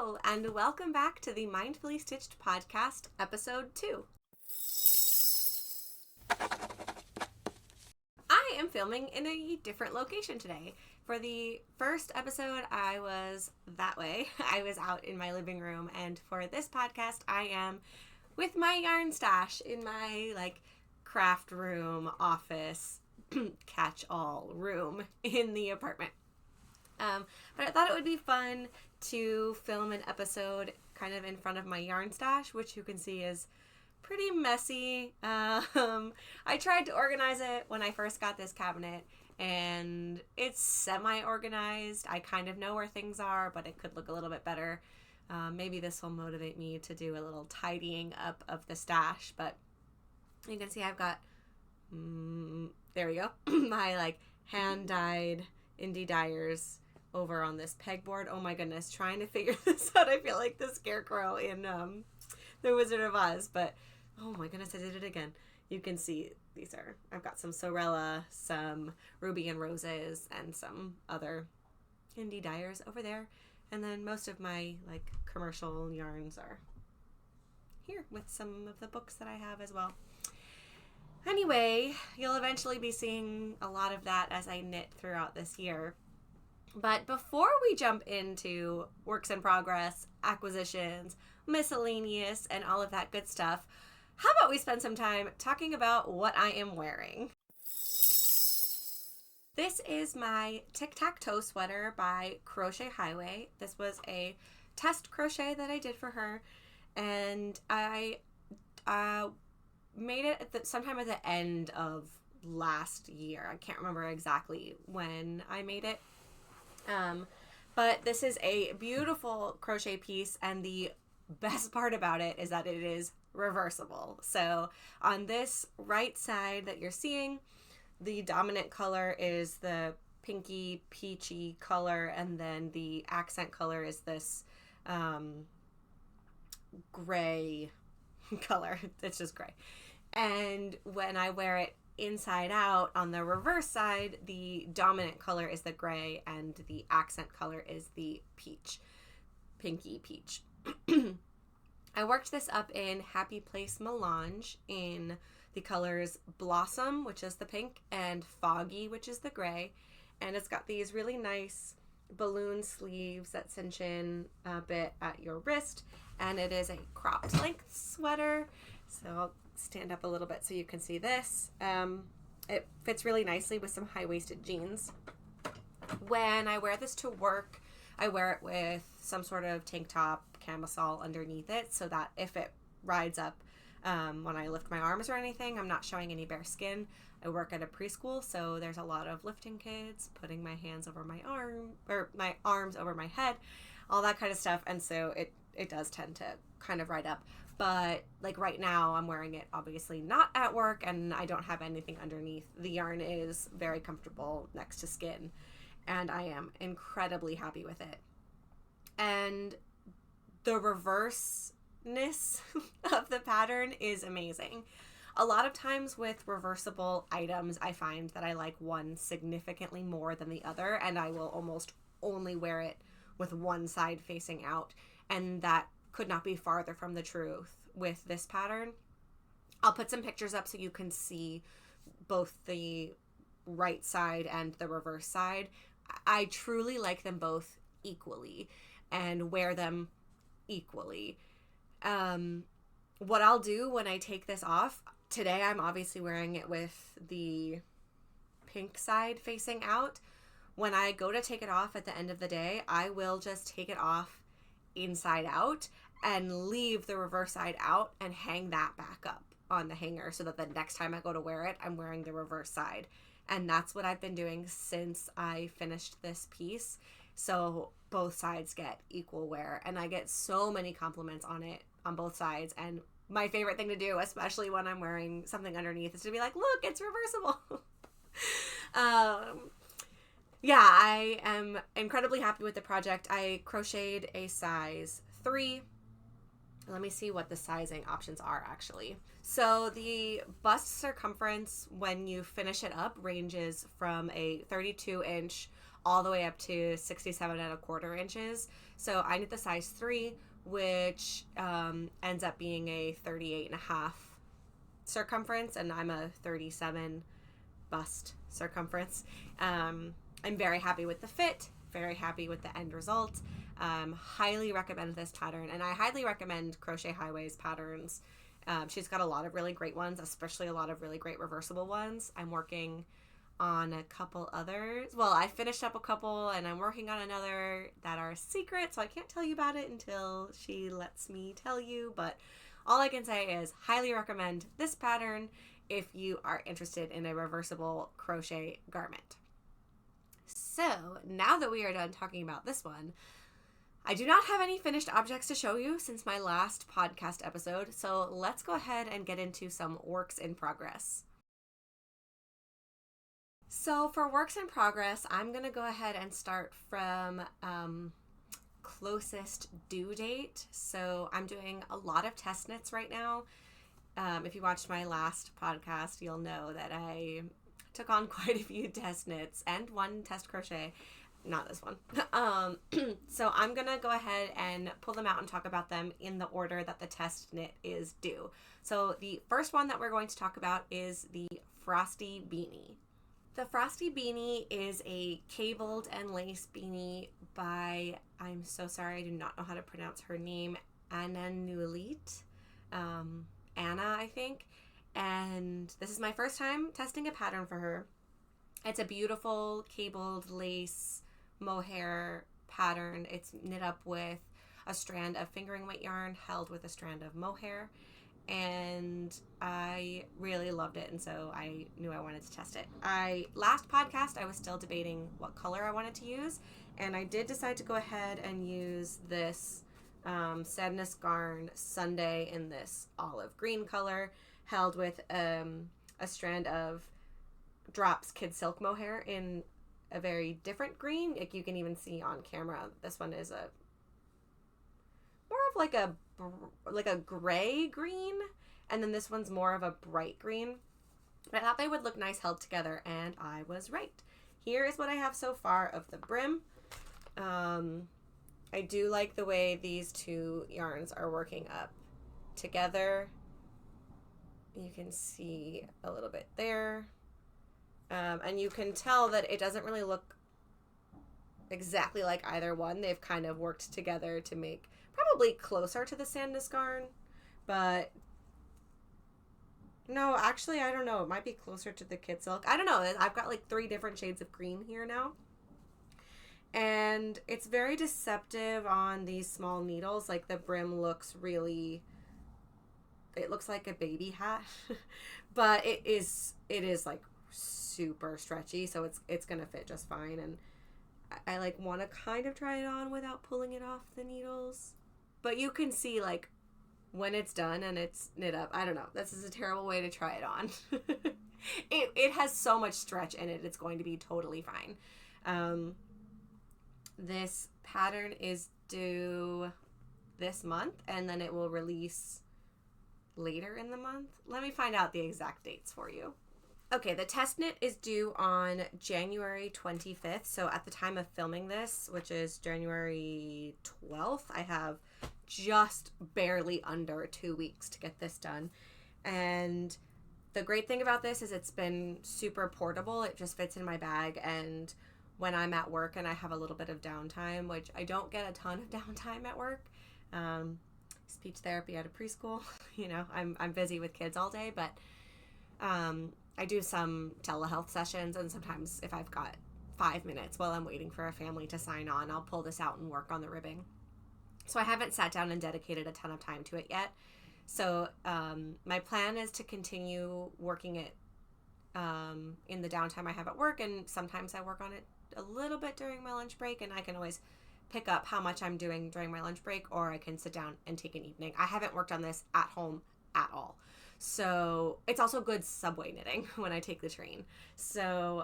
Hello, and welcome back to the Mindfully Stitched Podcast, Episode 2. I am filming in a different location today. For the first episode, I was that way. I was out in my living room, and for this podcast, I am with my yarn stash in my, craft room, office, catch-all room in the apartment. But I thought it would be fun to film an episode kind of in front of my yarn stash, which you can see is pretty messy. I tried to organize it when I first got this cabinet, and it's semi-organized. I kind of know where things are, but it could look a little bit better. Maybe this will motivate me to do a little tidying up of the stash, but you can see I've got, there we go, my hand-dyed indie dyers over on this pegboard. Oh my goodness, trying to figure this out. I feel like the scarecrow in The Wizard of Oz, but oh my goodness, I did it again. You can see I've got some Sorella, some Ruby and Roses, and some other indie dyers over there. And then most of my commercial yarns are here with some of the books that I have as well. Anyway, you'll eventually be seeing a lot of that as I knit throughout this year. But before we jump into works in progress, acquisitions, miscellaneous, and all of that good stuff, how about we spend some time talking about what I am wearing? This is my tic-tac-toe sweater by Crochet Highway. This was a test crochet that I did for her, and I made it sometime at the end of last year. I can't remember exactly when I made it. But this is a beautiful crochet piece, and the best part about it is that it is reversible. So on this right side that you're seeing, the dominant color is the pinky peachy color, and then the accent color is this gray color. It's just gray. And when I wear it inside out on the reverse side, the dominant color is the gray and the accent color is the peach, pinky peach. I worked this up in Happy Place Melange in the colors Blossom, which is the pink, and Foggy, which is the gray. And it's got these really nice balloon sleeves that cinch in a bit at your wrist, and it is a cropped length sweater. So I'll stand up a little bit so you can see this. It fits really nicely with some high-waisted jeans. When I wear this to work, I wear it with some sort of tank top camisole underneath it, so that if it rides up when I lift my arms or anything, I'm not showing any bare skin. I work at a preschool, so there's a lot of lifting kids, putting my hands over my arm, or my arms over my head, all that kind of stuff, and so it does tend to kind of ride up. But right now I'm wearing it obviously not at work, and I don't have anything underneath. The yarn is very comfortable next to skin, and I am incredibly happy with it. And the reverseness of the pattern is amazing. A lot of times with reversible items, I find that I like one significantly more than the other, and I will almost only wear it with one side facing out, and that could not be farther from the truth with this pattern. I'll put some pictures up so you can see both the right side and the reverse side. I truly like them both equally and wear them equally. What I'll do when I take this off, today I'm obviously wearing it with the pink side facing out. When I go to take it off at the end of the day, I will just take it off inside out and leave the reverse side out and hang that back up on the hanger so that the next time I go to wear it, I'm wearing the reverse side. And that's what I've been doing since I finished this piece. So both sides get equal wear, and I get so many compliments on it on both sides. And my favorite thing to do, especially when I'm wearing something underneath, is to be like, look, it's reversible. Yeah, I am incredibly happy with the project. I crocheted a size 3. Let me see what the sizing options are actually. So the bust circumference when you finish it up ranges from a 32 inch all the way up to 67.25 inches. So I knit the size 3, which ends up being a 38.5 circumference, and I'm a 37 bust circumference. I'm very happy with the fit, very happy with the end result. Highly recommend this pattern, and I highly recommend Crochet Highways patterns. She's got a lot of really great ones, especially a lot of really great reversible ones. I'm working on a couple others. Well, I finished up a couple, and I'm working on another that are secret, so I can't tell you about it until she lets me tell you, but all I can say is highly recommend this pattern if you are interested in a reversible crochet garment. So now that we are done talking about this one, I do not have any finished objects to show you since my last podcast episode, so let's go ahead and get into some works in progress. So for works in progress, I'm going to go ahead and start from closest due date. So I'm doing a lot of test knits right now. If you watched my last podcast, you'll know that I took on quite a few test knits and one test crochet. Not this one. So I'm going to go ahead and pull them out and talk about them in the order that the test knit is due. So the first one that we're going to talk about is the Frosty Beanie. The Frosty Beanie is a cabled and lace beanie by, I'm so sorry, I do not know how to pronounce her name, Anna Nulit. Anna, I think. And this is my first time testing a pattern for her. It's a beautiful cabled lace mohair pattern. It's knit up with a strand of fingering weight yarn held with a strand of mohair, and I really loved it, and so I knew I wanted to test it. Last podcast I was still debating what color I wanted to use, and I did decide to go ahead and use this Sadness Garn Sunday in this olive green color, held with a strand of Drops Kid Silk mohair in a very different green. Like you can even see on camera, this one is a more of like a gray green, and then this one's more of a bright green. But I thought they would look nice held together, and I was right. Here is what I have so far of the brim. I do like the way these two yarns are working up together. You can see a little bit there. And you can tell that it doesn't really look exactly like either one. They've kind of worked together to make probably closer to the Sadness Garn, but no, actually, I don't know. It might be closer to the Kid Silk. I don't know. I've got like 3 different shades of green here now. And it's very deceptive on these small needles. Like the brim looks really, it looks like a baby hat, but it is like super stretchy, so it's gonna fit just fine. And I like want to kind of try it on without pulling it off the needles, but you can see like when it's done and it's knit up. I don't know, this is a terrible way to try it on. it has so much stretch in it, it's going to be totally fine. This pattern is due this month, and then it will release later in the month. Let me find out the exact dates for you. Okay, the test knit is due on January 25th. So at the time of filming this, which is January 12th, I have just barely under 2 weeks to get this done. And the great thing about this is it's been super portable. It just fits in my bag, and when I'm at work and I have a little bit of downtime, which I don't get a ton of downtime at work, speech therapy at a preschool, you know, I'm busy with kids all day, but I do some telehealth sessions, and sometimes if I've got 5 minutes while I'm waiting for a family to sign on, I'll pull this out and work on the ribbing. So I haven't sat down and dedicated a ton of time to it yet. So my plan is to continue working it in the downtime I have at work, and sometimes I work on it a little bit during my lunch break, and I can always pick up how much I'm doing during my lunch break, or I can sit down and take an evening. I haven't worked on this at home at all. So it's also good subway knitting when I take the train. So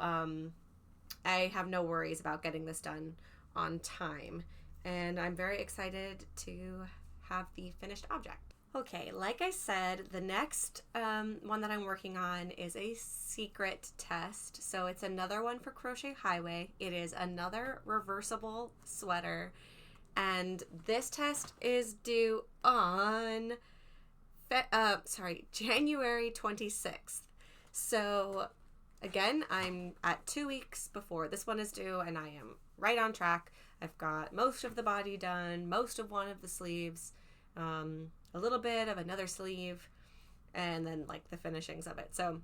I have no worries about getting this done on time, and I'm very excited to have the finished object. Okay, like I said, the next one that I'm working on is a secret test. So it's another one for Crochet Highway. It is another reversible sweater. And this test is due on January 26th. So again, I'm at 2 weeks before this one is due, and I am right on track. I've got most of the body done, most of one of the sleeves, a little bit of another sleeve, and then like the finishings of it. So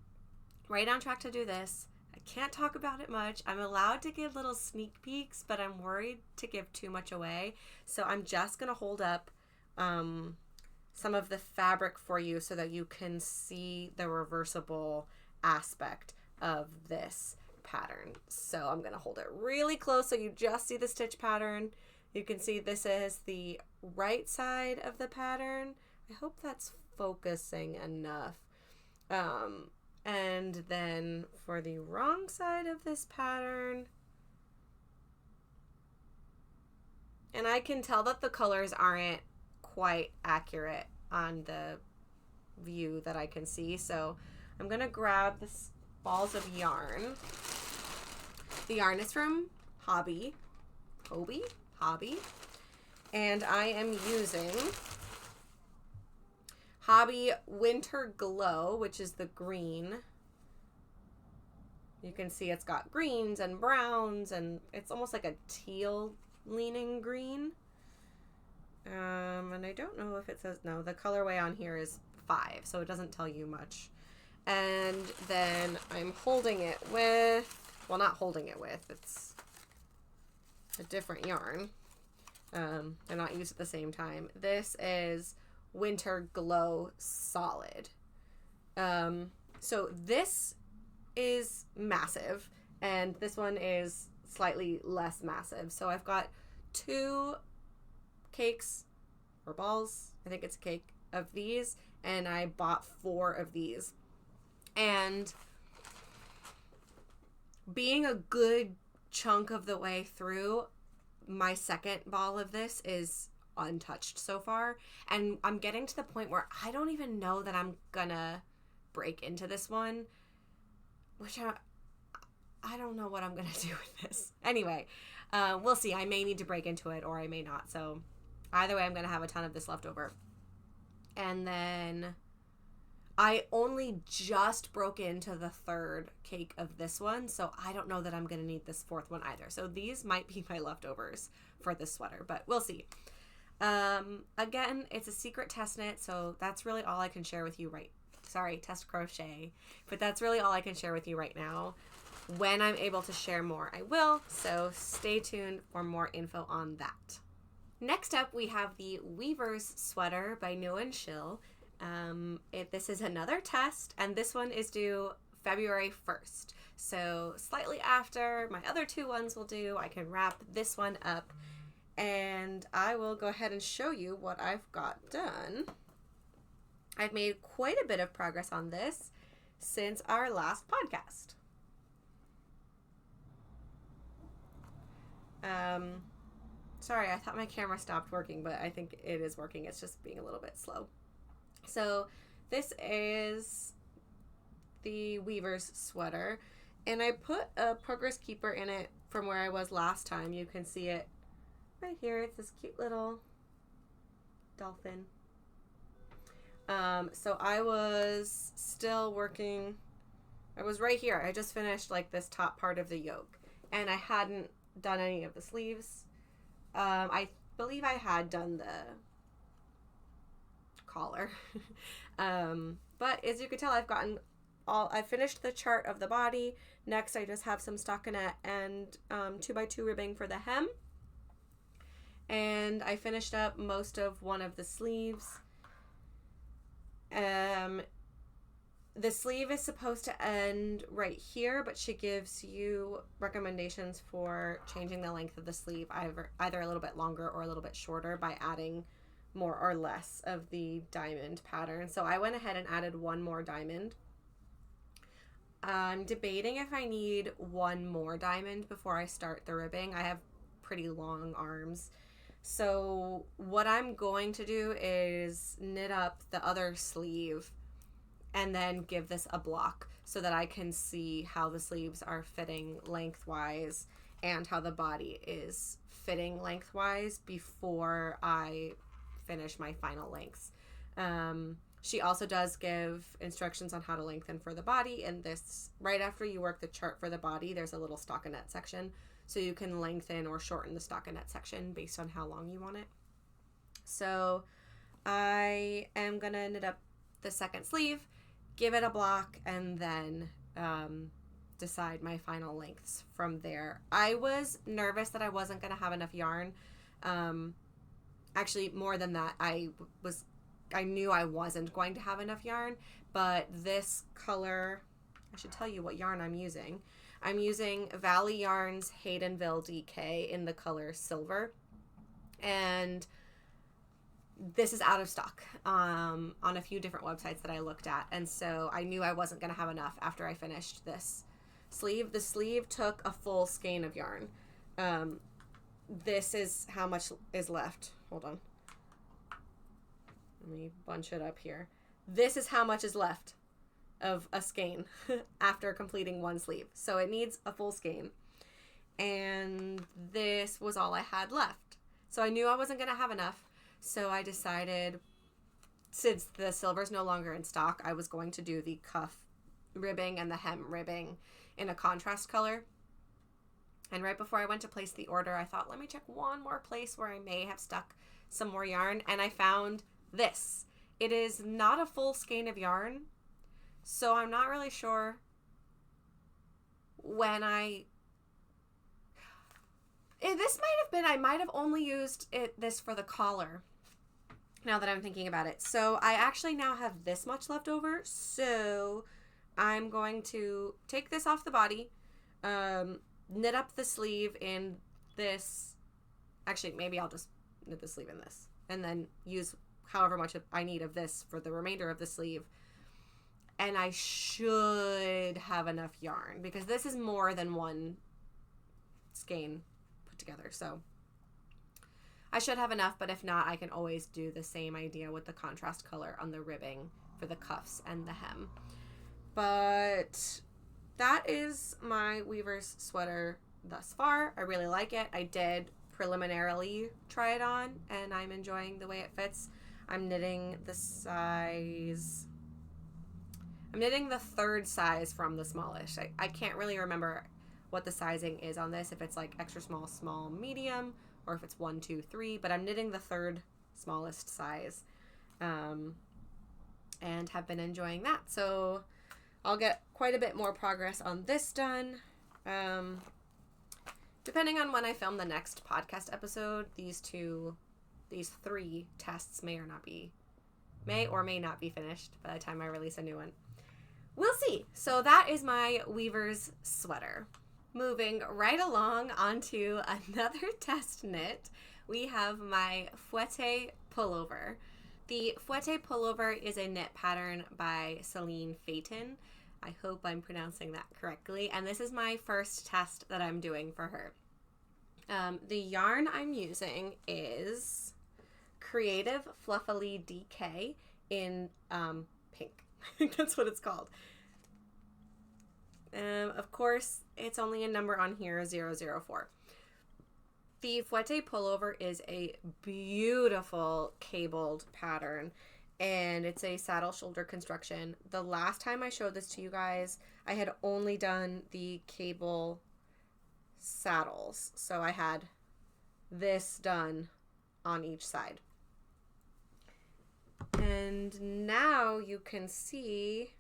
right on track to do this. I can't talk about it much. I'm allowed to give little sneak peeks, but I'm worried to give too much away. So I'm just going to hold up some of the fabric for you so that you can see the reversible aspect of this pattern. So I'm going to hold it really close so you just see the stitch pattern. You can see this is the right side of the pattern. I hope that's focusing enough. And then for the wrong side of this pattern, and I can tell that the colors aren't quite accurate on the view that I can see. So I'm going to grab this balls of yarn. The yarn is from Hobby, and I am using Hobby Winter Glow, which is the green. You can see it's got greens and browns, and it's almost like a teal leaning green. And I don't know if it says, no, the colorway on here is 5, so it doesn't tell you much. And then I'm holding it with, well, not holding it with, it's a different yarn. They're not used at the same time. This is Winter Glow Solid. So this is massive, and this one is slightly less massive. So I've got 2 cakes or balls, I think it's a cake, of these, and I bought 4 of these. And being a good chunk of the way through, my second ball of this is untouched so far, and I'm getting to the point where I don't even know that I'm gonna break into this one, which I don't know what I'm gonna do with this. Anyway, we'll see. I may need to break into it, or I may not. So either way, I'm gonna have a ton of this left over. And then I only just broke into the 3rd cake of this one, so I don't know that I'm gonna need this 4th one either. So these might be my leftovers for this sweater, but we'll see. Again, it's a secret test knit, so that's really all I can share with you test crochet, but that's really all I can share with you right now. When I'm able to share more, I will, so stay tuned for more info on that. Next up, we have the Weaver's Sweater by Noah and Shill. This is another test, and this one is due February 1st. So slightly after my other 2 ones will do, I can wrap this one up, and I will go ahead and show you what I've got done. I've made quite a bit of progress on this since our last podcast. Sorry, I thought my camera stopped working, but I think it is working. It's just being a little bit slow. So this is the Weaver's Sweater, and I put a progress keeper in it from where I was last time. You can see it right here. It's this cute little dolphin. So I was still working. I was right here. I just finished like this top part of the yoke, and I hadn't done any of the sleeves. I believe I had done the collar. But as you can tell, I finished the chart of the body. Next, I just have some stockinette and 2x2 ribbing for the hem. And I finished up most of one of the sleeves. The sleeve is supposed to end right here, but she gives you recommendations for changing the length of the sleeve either a little bit longer or a little bit shorter by adding more or less of the diamond pattern. So I went ahead and added 1 more diamond. I'm debating if I need 1 more diamond before I start the ribbing. I have pretty long arms. So what I'm going to do is knit up the other sleeve and then give this a block so that I can see how the sleeves are fitting lengthwise and how the body is fitting lengthwise before I finish my final lengths. She also does give instructions on how to lengthen for the body, and this, right after you work the chart for the body, there's a little stockinette section, so you can lengthen or shorten the stockinette section based on how long you want it. So I am gonna knit up the second sleeve, give it a block, and then decide my final lengths from there. I was nervous that I wasn't gonna have enough yarn. Actually, more than that, I knew I wasn't going to have enough yarn, but this color, I should tell you what yarn I'm using. I'm using Valley Yarns Haydenville DK in the color silver, and this is out of stock on a few different websites that I looked at, and so I knew I wasn't going to have enough after I finished this sleeve. The sleeve took a full skein of yarn. This is how much is left. Hold on. Let me bunch it up here. This is how much is left of a skein after completing one sleeve. So it needs a full skein. And this was all I had left. So I knew I wasn't going to have enough. So I decided, since the silver's no longer in stock, I was going to do the cuff ribbing and the hem ribbing in a contrast color. And right before I went to place the order, I thought, let me check one more place where I may have stuck some more yarn. And I found this. It is not a full skein of yarn, so I'm not really sure when this might have been, I might have only used this for the collar, now that I'm thinking about it. So I actually now have this much left over, so I'm going to take this off the body, knit up the sleeve in this. Actually, maybe I'll just knit the sleeve in this, and then use however much I need of this for the remainder of the sleeve. And I should have enough yarn, because this is more than one skein put together. So I should have enough, but if not, I can always do the same idea with the contrast color on the ribbing for the cuffs and the hem. But that is my weaver's sweater thus far. I really like it. I did preliminarily try it on, and I'm enjoying the way it fits. I'm knitting the third size from the smallish. I can't really remember what the sizing is on this, if it's like extra small, small, medium, or if it's 1, 2, 3, but I'm knitting the third smallest size, and have been enjoying that. So I'll get quite a bit more progress on this done. Depending on when I film the next podcast episode, these 3 tests may or may not be finished by the time I release a new one. We'll see. So that is my weaver's sweater. Moving right along onto another test knit, we have my fouette pullover. The fouette pullover is a knit pattern by Celine Phaeton. I hope I'm pronouncing that correctly. And this is my first test that I'm doing for her. The yarn I'm using is Creative Fluffily DK in pink. That's what it's called. Of course, it's only a number on here, 004. The fouette pullover is a beautiful cabled pattern, and it's a saddle shoulder construction. The last time I showed this to you guys, I had only done the cable saddles, so I had this done on each side. And now you can see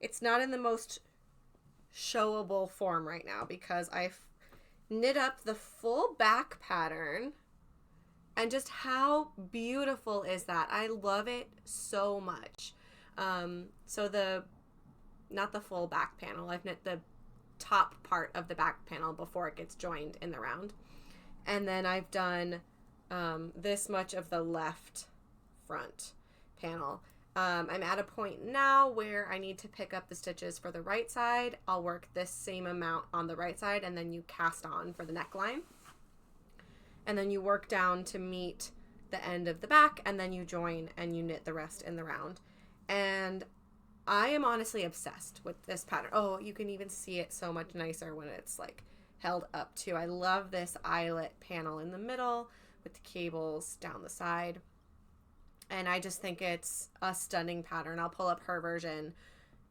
it's not in the most showable form right now, because I've knit up the full back pattern, and just how beautiful is that? I love it so much. So not the full back panel, I've knit the top part of the back panel before it gets joined in the round, and then I've done this much of the left front panel. I'm at a point now where I need to pick up the stitches for the right side. I'll work this same amount on the right side, and then you cast on for the neckline. and then you work down to meet the end of the back, and then you join and you knit the rest in the round. And I am honestly obsessed with this pattern. Oh, you can even see it so much nicer when it's like held up too. I love this eyelet panel in the middle with the cables down the side. And I just think it's a stunning pattern. I'll pull up her version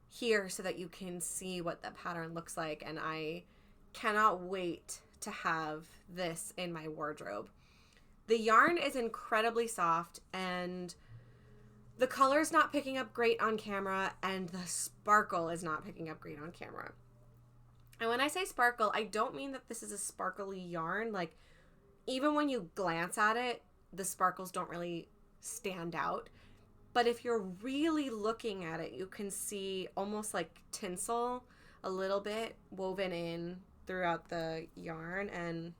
here so that you can see what the pattern looks like. And I cannot wait to have this in my wardrobe. The yarn is incredibly soft, and the color is not picking up great on camera, and the sparkle is not picking up great on camera. And when I say sparkle, I don't mean that this is a sparkly yarn. Like, even when you glance at it, the sparkles don't really stand out. But if you're really looking at it, you can see almost like tinsel a little bit woven in throughout the yarn. And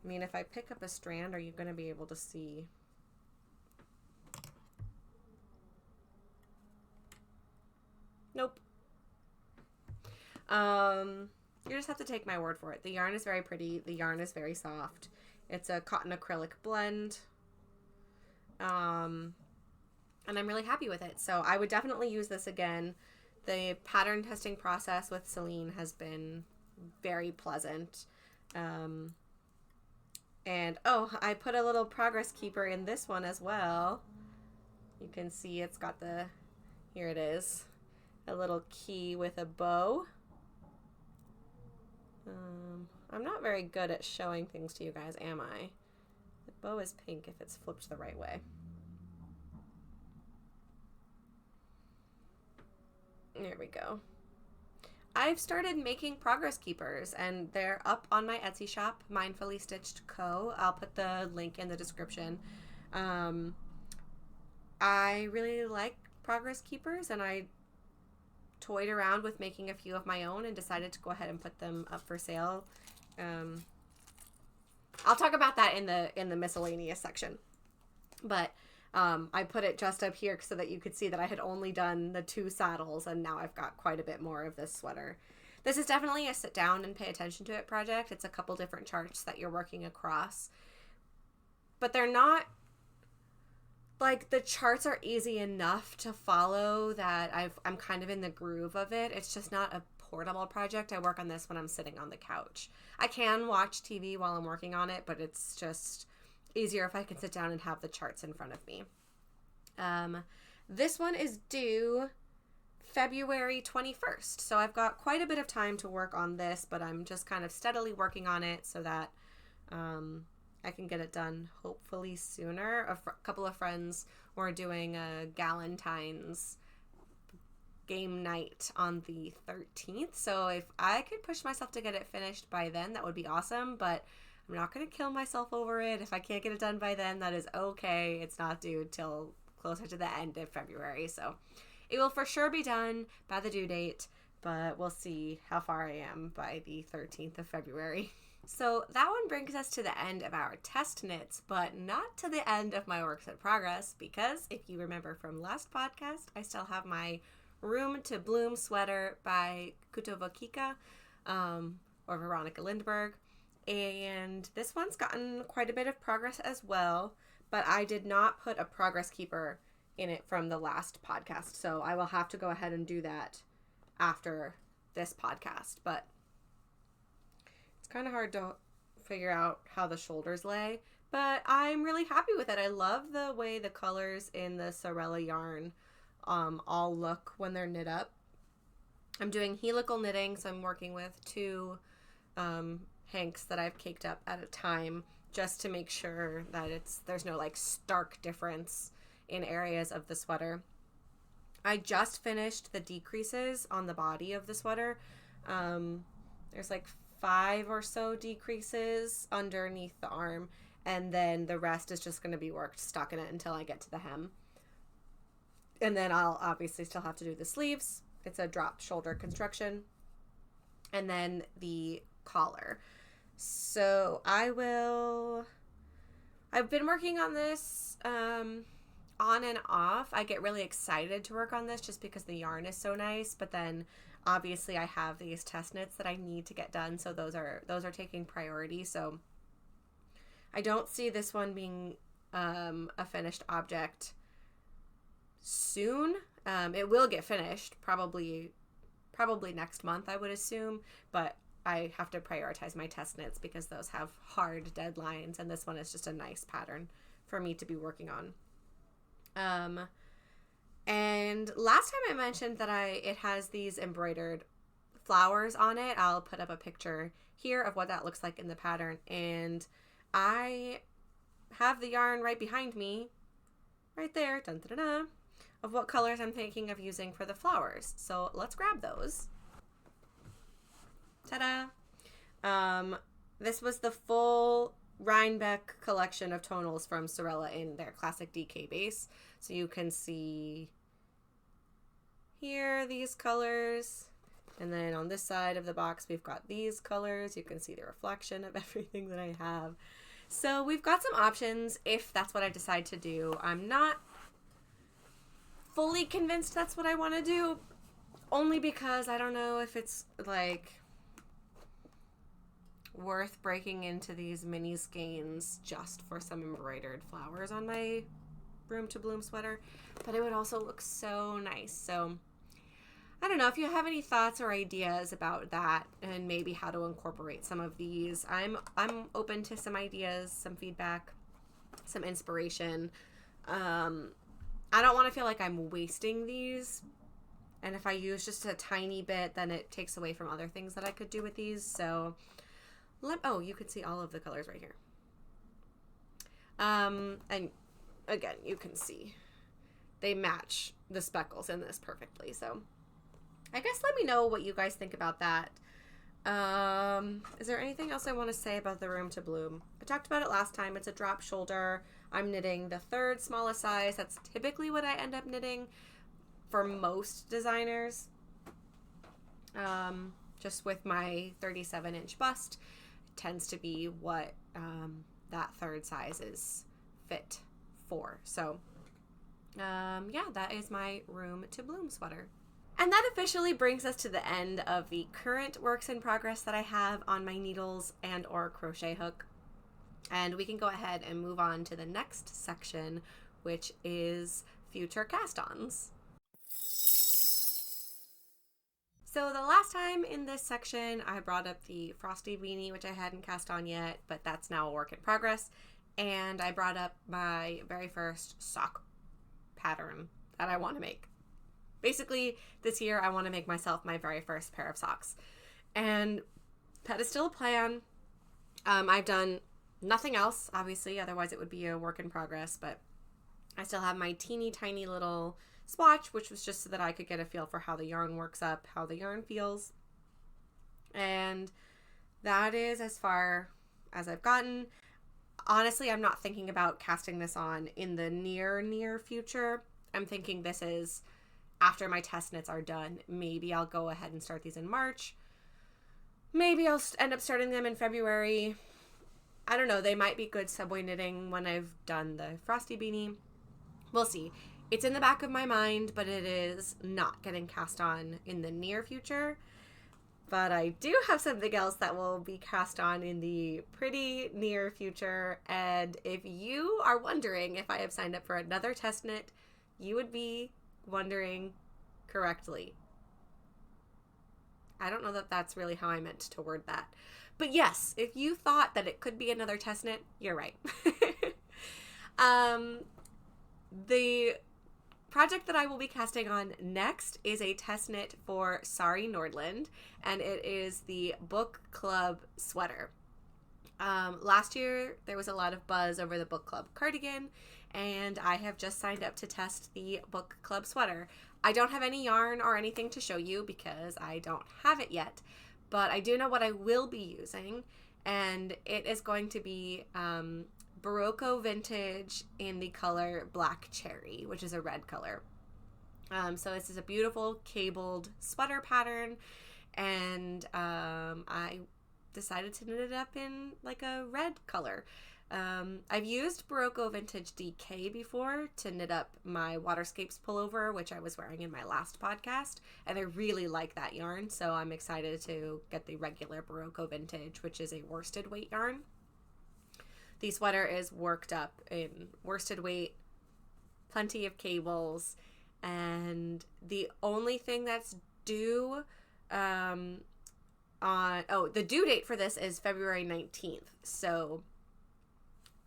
I mean, if I pick up a strand, are you going to be able to see? Nope. You just have to take my word for it. The yarn is very pretty. The yarn is very soft. It's a cotton acrylic blend. And I'm really happy with it. So I would definitely use this again. The pattern testing process with Celine has been very pleasant. And oh, I put a little progress keeper in this one as well. You can see it's got the, here it is, a little key with a bow. I'm not very good at showing things to you guys, am I? The bow is pink if it's flipped the right way. There we go. I've started making progress keepers, and they're up on my Etsy shop, MindfullyStitchedCo. I'll put the link in the description. I really like progress keepers, and I toyed around with making a few of my own and decided to go ahead and put them up for sale. I'll talk about that in the miscellaneous section. But I put it just up here so that you could see that I had only done the 2 saddles, and now I've got quite a bit more of this sweater. This is definitely a sit down and pay attention to it project. It's a couple different charts that you're working across. But they're not, like, the charts are easy enough to follow that I'm kind of in the groove of it. It's just not a portable project. I work on this when I'm sitting on the couch. I can watch TV while I'm working on it, but it's just easier if I can sit down and have the charts in front of me. This one is due February 21st, so I've got quite a bit of time to work on this, but I'm just kind of steadily working on it so that I can get it done hopefully sooner. A couple of friends were doing a Galentine's game night on the 13th, so if I could push myself to get it finished by then, that would be awesome, but I'm not going to kill myself over it. If I can't get it done by then, that is okay. It's not due till closer to the end of February, so it will for sure be done by the due date, but we'll see how far I am by the 13th of February. So that one brings us to the end of our test knits, but not to the end of my works in progress, because if you remember from last podcast, I still have my Room to Bloom sweater by Kutovokika, or Veronica Lindberg. And this one's gotten quite a bit of progress as well, but I did not put a progress keeper in it from the last podcast, so I will have to go ahead and do that after this podcast. But it's kind of hard to figure out how the shoulders lay, but I'm really happy with it. I love the way the colors in the Sorella yarn all look when they're knit up. I'm doing helical knitting, so I'm working with 2 hanks that I've caked up at a time, just to make sure that there's no like stark difference in areas of the sweater. I just finished the decreases on the body of the sweater. There's like 5 or so decreases underneath the arm, and then the rest is just going to be worked stockinette until I get to the hem. And then I'll obviously still have to do the sleeves. It's a drop shoulder construction. And then the collar. So I've been working on this on and off. I get really excited to work on this just because the yarn is so nice, but then obviously I have these test knits that I need to get done, so those are taking priority. So I don't see this one being a finished object soon. It will get finished probably next month, I would assume, but I have to prioritize my test knits because those have hard deadlines, and this one is just a nice pattern for me to be working on. And last time I mentioned that it has these embroidered flowers on it. I'll put up a picture here of what that looks like in the pattern, and I have the yarn right behind me, right there, dun, dun, dun, dun, of what colors I'm thinking of using for the flowers. So let's grab those. Ta-da! This was the full Rhinebeck collection of tonals from Sorella in their classic DK base. So you can see here these colors. And then on this side of the box, we've got these colors. You can see the reflection of everything that I have. So we've got some options if that's what I decide to do. I'm not fully convinced that's what I want to do, only because I don't know if it's like worth breaking into these mini skeins just for some embroidered flowers on my Room to Bloom sweater, but it would also look so nice. So I don't know if you have any thoughts or ideas about that and maybe how to incorporate some of these. I'm open to some ideas, some feedback, some inspiration. I don't want to feel like I'm wasting these, and if I use just a tiny bit, then it takes away from other things that I could do with these. So oh, you can see all of the colors right here. And again, you can see they match the speckles in this perfectly. So I guess let me know what you guys think about that. Is there anything else I want to say about the Room to Bloom? I talked about it last time. It's a drop shoulder. I'm knitting the third smallest size. That's typically what I end up knitting for most designers. Just with my 37-inch bust, it tends to be what that third size is fit for. So yeah, that is my Room to Bloom sweater. And that officially brings us to the end of the current works in progress that I have on my needles and or crochet hook. And we can go ahead and move on to the next section, which is future cast-ons. So the last time in this section, I brought up the frosty beanie, which I hadn't cast on yet, but that's now a work in progress. And I brought up my very first sock pattern that I want to make. Basically, this year, I want to make myself my very first pair of socks. And that is still a plan. I've done nothing else, obviously, otherwise it would be a work in progress, but I still have my teeny tiny little swatch, which was just so that I could get a feel for how the yarn works up, how the yarn feels. And that is as far as I've gotten. Honestly, I'm not thinking about casting this on in the near future. I'm thinking this is after my test knits are done. Maybe I'll go ahead and start these in March. Maybe I'll end up starting them in February. I don't know. They might be good subway knitting when I've done the frosty beanie. We'll see. It's in the back of my mind, but it is not getting cast on in the near future. But I do have something else that will be cast on in the pretty near future. And if you are wondering if I have signed up for another test knit, you would be wondering correctly. I don't know that that's really how I meant to word that. But yes, if you thought that it could be another test knit, you're right. The project that I will be casting on next is a test knit for Sari Nordland, and it is the book club sweater. Last year, there was a lot of buzz over the book club cardigan, and I have just signed up to test the book club sweater. I don't have any yarn or anything to show you because I don't have it yet, but I do know what I will be using, and it is going to be Barocco Vintage in the color Black Cherry, which is a red color. So this is a beautiful cabled sweater pattern, and I decided to knit it up in like a red color. I've used Barocco Vintage DK before to knit up my Waterscapes pullover, which I was wearing in my last podcast, and I really like that yarn, so I'm excited to get the regular Barocco Vintage, which is a worsted weight yarn. The sweater is worked up in worsted weight, plenty of cables, and the only thing that's due the due date for this is February 19th. So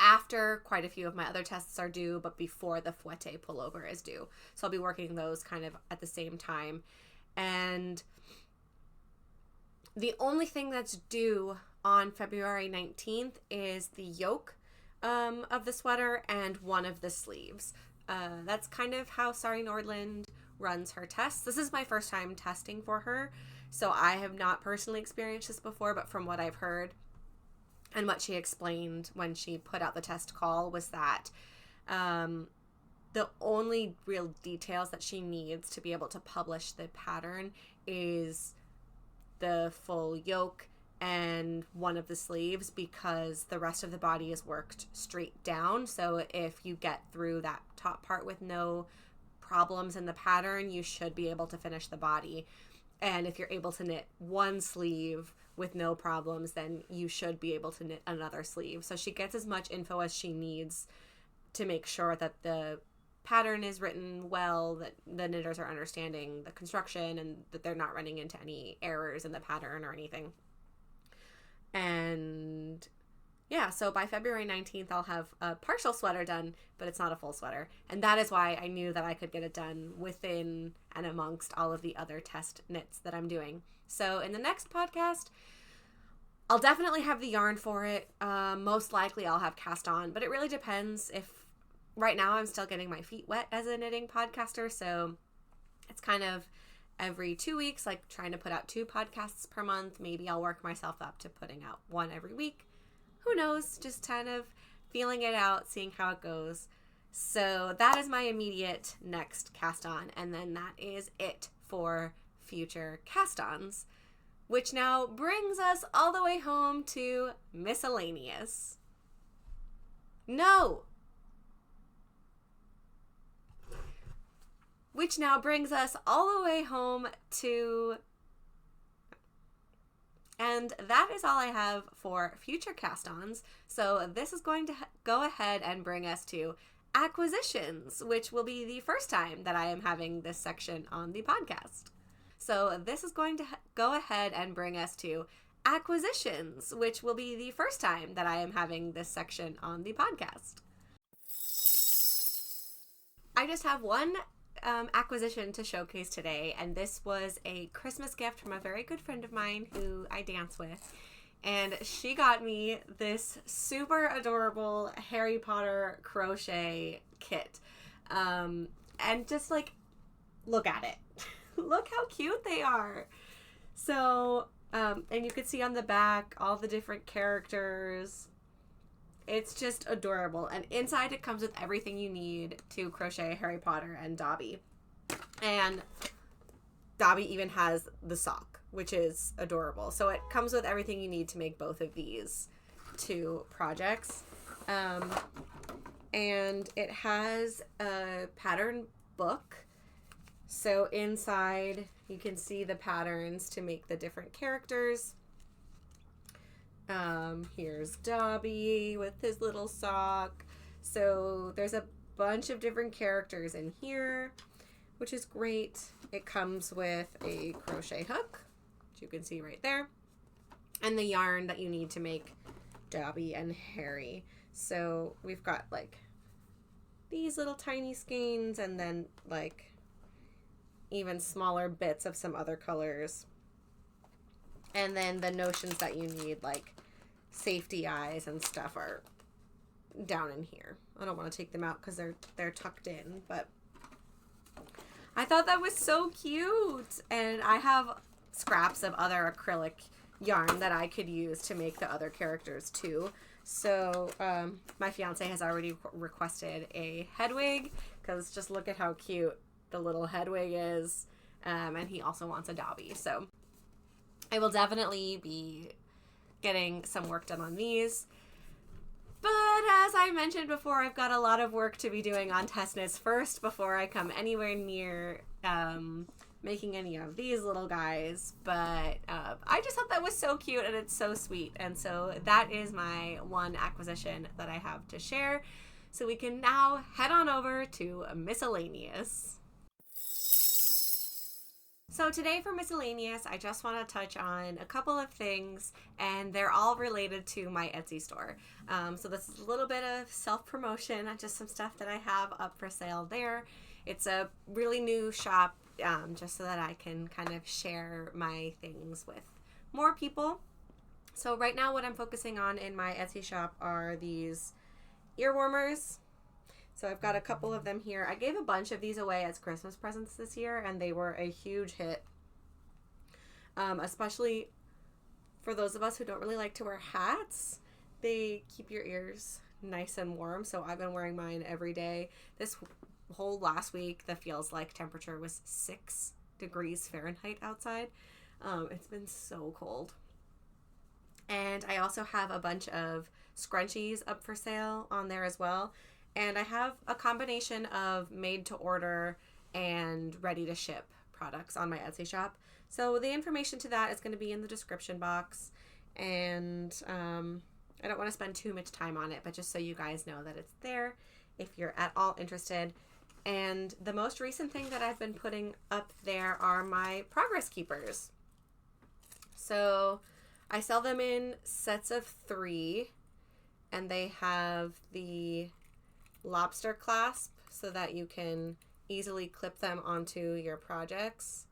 after quite a few of my other tests are due, but before the fouette pullover is due. So I'll be working those kind of at the same time. And the only thing that's due on February 19th is the yoke of the sweater and one of the sleeves. That's kind of how Sari Nordland runs her tests. This is my first time testing for her, so I have not personally experienced this before, but from what I've heard and what she explained when she put out the test call was that the only real details that she needs to be able to publish the pattern is the full yoke and one of the sleeves, because the rest of the body is worked straight down. So if you get through that top part with no problems in the pattern, you should be able to finish the body. And if you're able to knit one sleeve with no problems, then you should be able to knit another sleeve. So she gets as much info as she needs to make sure that the pattern is written well, that the knitters are understanding the construction, and that they're not running into any errors in the pattern or anything. And yeah, so by February 19th, I'll have a partial sweater done, but it's not a full sweater. And that is why I knew that I could get it done within and amongst all of the other test knits that I'm doing. So in the next podcast, I'll definitely have the yarn for it. Most likely I'll have cast on, but it really depends. If right now I'm still getting my feet wet as a knitting podcaster, so it's kind of every 2 weeks, like trying to put out 2 podcasts per month. Maybe I'll work myself up to putting out 1 every week. Who knows? Just kind of feeling it out, seeing how it goes. So that is my immediate next cast on, and then that is it for future cast ons, which now brings us all the way home to miscellaneous. No! Which now brings us all the way home to... And that is all I have for future cast-ons. So this is going to go ahead and bring us to acquisitions, which will be the first time that I am having this section on the podcast. So this is going to go ahead and bring us to acquisitions, which will be the first time that I am having this section on the podcast. I just have one acquisition to showcase today, and this was a Christmas gift from a very good friend of mine who I dance with, and she got me this super adorable Harry Potter crochet kit, and just like, look at it. Look how cute they are. So and you can see on the back all the different characters. It's just adorable. And inside it comes with everything you need to crochet Harry Potter and Dobby. And Dobby even has the sock, which is adorable. So it comes with everything you need to make both of these 2 projects. And it has a pattern book. So inside you can see the patterns to make the different characters. Here's Dobby with his little sock. So there's a bunch of different characters in here, which is great. It comes with a crochet hook, which you can see right there, and the yarn that you need to make Dobby and Harry. So we've got like these little tiny skeins, and then like even smaller bits of some other colors. And then the notions that you need, like safety eyes and stuff, are down in here. I don't want to take them out because they're tucked in, but I thought that was so cute. And I have scraps of other acrylic yarn that I could use to make the other characters too. So my fiance has already requested a Hedwig, because just look at how cute the little Hedwig is. And he also wants a Dobby. So I will definitely be getting some work done on these. But as I mentioned before, I've got a lot of work to be doing on test knits first before I come anywhere near making any of these little guys, but I just thought that was so cute and it's so sweet. And so that is my one acquisition that I have to share. So we can now head on over to miscellaneous. So today for miscellaneous, I just want to touch on a couple of things, and they're all related to my Etsy store. So this is a little bit of self-promotion, just some stuff that I have up for sale there. It's a really new shop, just so that I can kind of share my things with more people. So right now what I'm focusing on in my Etsy shop are these ear warmers. So I've got a couple of them here. I gave a bunch of these away as Christmas presents this year, and they were a huge hit. Especially for those of us who don't really like to wear hats. They keep your ears nice and warm, so I've been wearing mine every day. This whole last week, the feels like temperature was 6 degrees Fahrenheit outside. It's been so cold. And I also have a bunch of scrunchies up for sale on there as well. And I have a combination of made to order and ready to ship products on my Etsy shop. So the information to that is going to be in the description box. And I don't want to spend too much time on it, but just so you guys know that it's there if you're at all interested. And the most recent thing that I've been putting up there are my progress keepers. So I sell them in sets of 3, and they have the lobster clasp so that you can easily clip them onto your projects.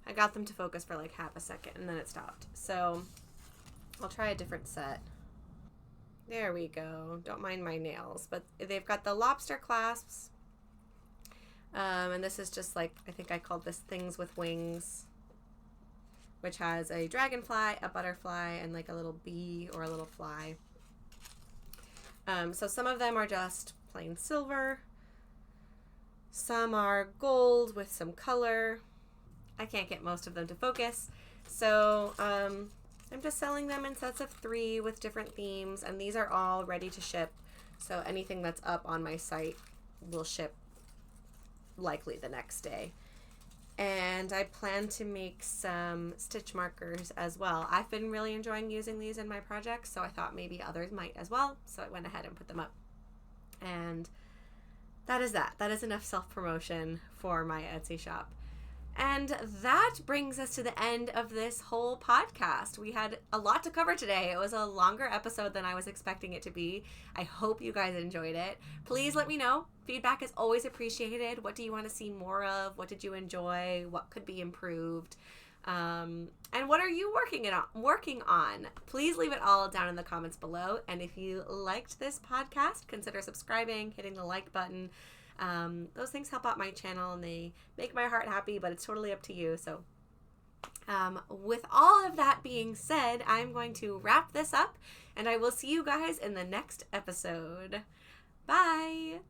I got them to focus for like half a second and then it stopped. So I'll try a different set. There we go. Don't mind my nails. But they've got the lobster clasps. And this is just like, I think I called this Things with Wings, which has a dragonfly, a butterfly, and like a little bee or a little fly. So some of them are just plain silver. Some are gold with some color. I can't get most of them to focus. So I'm just selling them in sets of 3 with different themes, and these are all ready to ship. So anything that's up on my site will ship likely the next day. And I plan to make some stitch markers as well. I've been really enjoying using these in my projects, so I thought maybe others might as well. So I went ahead and put them up. And that is that. That is enough self-promotion for my Etsy shop. And that brings us to the end of this whole podcast. We had a lot to cover today. It was a longer episode than I was expecting it to be. I hope you guys enjoyed it. Please let me know. Feedback is always appreciated. What do you want to see more of? What did you enjoy? What could be improved? And what are you working on? Please leave it all down in the comments below. And if you liked this podcast, consider subscribing, hitting the like button. Those things help out my channel and they make my heart happy, but it's totally up to you. So with all of that being said, I'm going to wrap this up and I will see you guys in the next episode. Bye.